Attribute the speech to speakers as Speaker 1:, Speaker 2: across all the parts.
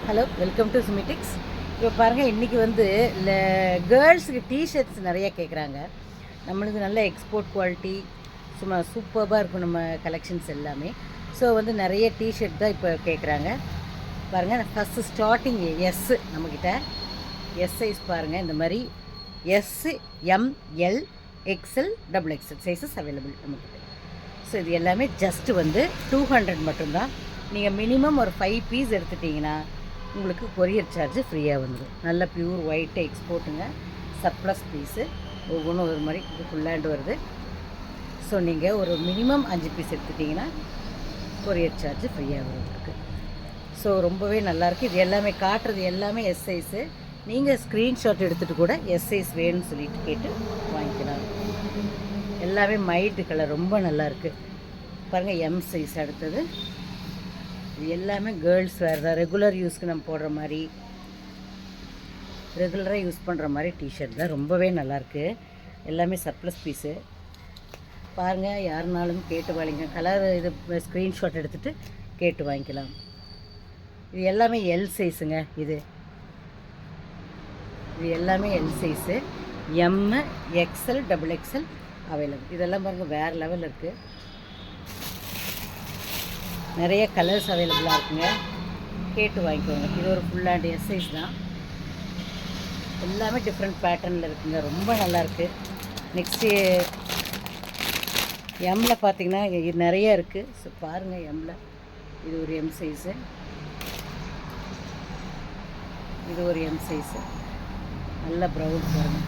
Speaker 1: Hello, welcome to சுமிடிக்ஸ். இப்போ பாருங்கள், இன்றைக்கி வந்து கேர்ள்ஸுக்கு டிஷர்ட்ஸ் நிறைய கேட்குறாங்க. நம்மளுக்கு நல்ல எக்ஸ்போர்ட் குவாலிட்டி, சும்மா சூப்பராக இருக்கும் நம்ம கலெக்ஷன்ஸ் எல்லாமே. ஸோ வந்து நிறைய டிஷர்ட் தான் இப்போ கேட்குறாங்க. பாருங்கள், ஃபஸ்ட்டு ஸ்டார்டிங் எஸ் நம்மக்கிட்ட எஸ் சைஸ் பாருங்கள். இந்த மாதிரி S, M, L, XL, double XL sizes available நம்மக்கிட்ட. ஸோ இது எல்லாமே ஜஸ்ட்டு வந்து 200 மட்டும்தான். நீங்கள் மினிமம் ஒரு 5 பீஸ் எடுத்துட்டிங்கன்னா உங்களுக்கு கொரியர் சார்ஜ் ஃப்ரீயாக வந்துடும். நல்ல ப்யூர் ஒயிட்டு எக்ஸ்போர்ட்டுங்க, சர்ப்ளஸ் பீஸு, ஒவ்வொன்றும் ஒரு மாதிரி இது ஃபுல்லாண்டு வருது. ஸோ நீங்கள் ஒரு மினிமம் 5 பீஸ் எடுத்துட்டிங்கன்னா கொரியர் சார்ஜ் ஃப்ரீயாக வரும் உங்களுக்கு. ஸோ ரொம்பவே நல்லாயிருக்கு. இது எல்லாமே காட்டுறது எல்லாமே எஸ் சைஸு. நீங்கள் ஸ்க்ரீன்ஷாட் எடுத்துகிட்டு கூட எஸ் சைஸ் வேணும்னு சொல்லிட்டு கேட்டு வாங்கிக்கலாம். எல்லாமே மைல்டு கலர், ரொம்ப நல்லாயிருக்கு பாருங்கள். எம் சைஸ் அடுத்தது. இது எல்லாமே கேர்ள்ஸ் வேர் தான். ரெகுலர் யூஸ்க்கு நம்ம போடுற மாதிரி, ரெகுலராக யூஸ் பண்ணுற மாதிரி டிஷர்ட் தான். ரொம்பவே நல்லாயிருக்கு. எல்லாமே சர்ப்ளஸ் பீஸு பாருங்கள். யாருனாலும் கேட்டு வாங்கிங்க. கலர் இது ஸ்க்ரீன்ஷாட் எடுத்துகிட்டு கேட்டு வாங்கிக்கலாம். இது எல்லாமே எல் சைஸுங்க. இது எல்லாமே L size. M, XL, double XL available. இதெல்லாம் பாருங்கள், வேறு லெவலில் இருக்குது. நிறைய கலர்ஸ் அவைலபிளாக இருக்குங்க. கேட்டு வாங்கிக்கோங்க. இது ஒரு ஃபுல் ஹேண்ட் எஸ் சைஸ் தான். எல்லாமே டிஃப்ரெண்ட் பேட்டர்னில் இருக்குங்க. ரொம்ப நல்லாயிருக்கு. நெக்ஸ்ட்டு எம்மில் பார்த்தீங்கன்னா இது நிறைய இருக்குது. ஸோ பாருங்கள், எம்மில் இது ஒரு எம் சைஸு, இது ஒரு எம் சைஸு, நல்ல ப்ரௌன் பாருங்கள்.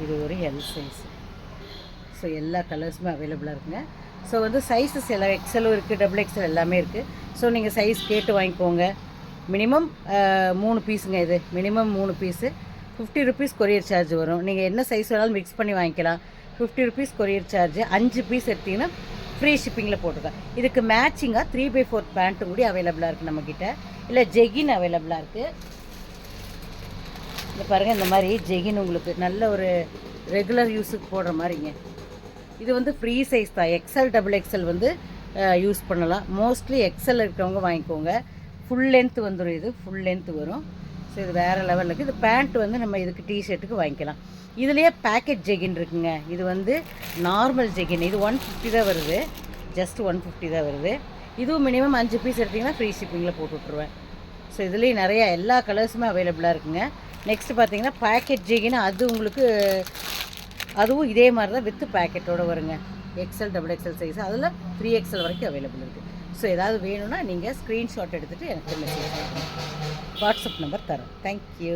Speaker 1: இது ஒரு எல் சைஸு. ஸோ எல்லா கலர்ஸுமே அவைலபிளாக இருக்குங்க. ஸோ வந்து சைஸஸ் எல்லாம் எக்ஸலும் இருக்குது, டபுள் எக்ஸல் எல்லாமே இருக்குது. ஸோ நீங்கள் சைஸ் கேட்டு வாங்கிக்கோங்க. மினிமம் 3 பீஸுங்க. இது minimum 3 piece, 50 rupees courier charge வரும். நீங்கள் என்ன சைஸ் வேணாலும் மிக்ஸ் பண்ணி வாங்கிக்கலாம். 50 ருபீஸ் கொரியர் சார்ஜ். 5 பீஸ் எடுத்திங்கன்னா ஃப்ரீ ஷிப்பிங்கில் போட்டுருக்கேன். இதுக்கு மேட்சிங்காக 3/4 பேண்ட்டு கூட அவைலபிளாக இருக்குது நம்மக்கிட்ட. இல்லை ஜெகின் அவைலபிளாக இருக்குது. இந்த பாருங்கள், இந்த மாதிரி ஜெகின் உங்களுக்கு நல்ல ஒரு ரெகுலர் யூஸுக்கு போடுற மாதிரிங்க. இது வந்து ஃப்ரீ சைஸ் தான். எக்ஸ்எல், டபுள் எக்ஸ்எல் வந்து யூஸ் பண்ணலாம். மோஸ்ட்லி எக்ஸ்எல் இருக்கிறவங்க வாங்கிக்கோங்க. ஃபுல் லென்த் வந்துடும். இது ஃபுல் லென்த் வரும். ஸோ இது வேறு லெவலில் இருக்குது. இது பேண்ட் வந்து நம்ம இதுக்கு டிஷர்ட்டுக்கு வாங்கிக்கலாம். இதுலேயே பேக்கெட் ஜெகின் இருக்குங்க. இது வந்து நார்மல் ஜெகின். இது 150 தான் வருது. ஜஸ்ட் 150 தான் வருது. இதுவும் மினிமம் 5 பீஸ் எடுத்திங்கன்னா ஃப்ரீ ஷிப்பிங்கில் போட்டு விட்ருவேன். ஸோ இதுலேயும் நிறையா எல்லா கலர்ஸுமே அவைலபிளாக இருக்குங்க. நெக்ஸ்ட்டு பார்த்தீங்கன்னா பேக்கெட் ஜெகின். அது உங்களுக்கு அதுவும் இதே மாதிரி தான் வித் பேக்கெட்டோடு வருங்க. எக்ஸ்எல், டபுள் எக்ஸ்எல் சைஸ், அதில் 3XL வரைக்கும் அவைலபிள் இருக்குது. ஸோ ஏதாவது வேணும்னா நீங்கள் ஸ்க்ரீன்ஷாட் எடுத்துகிட்டு எனக்கு மெசேஜ் பண்ணுங்கள். வாட்ஸ்அப் நம்பர் தரேன். தேங்க்யூ.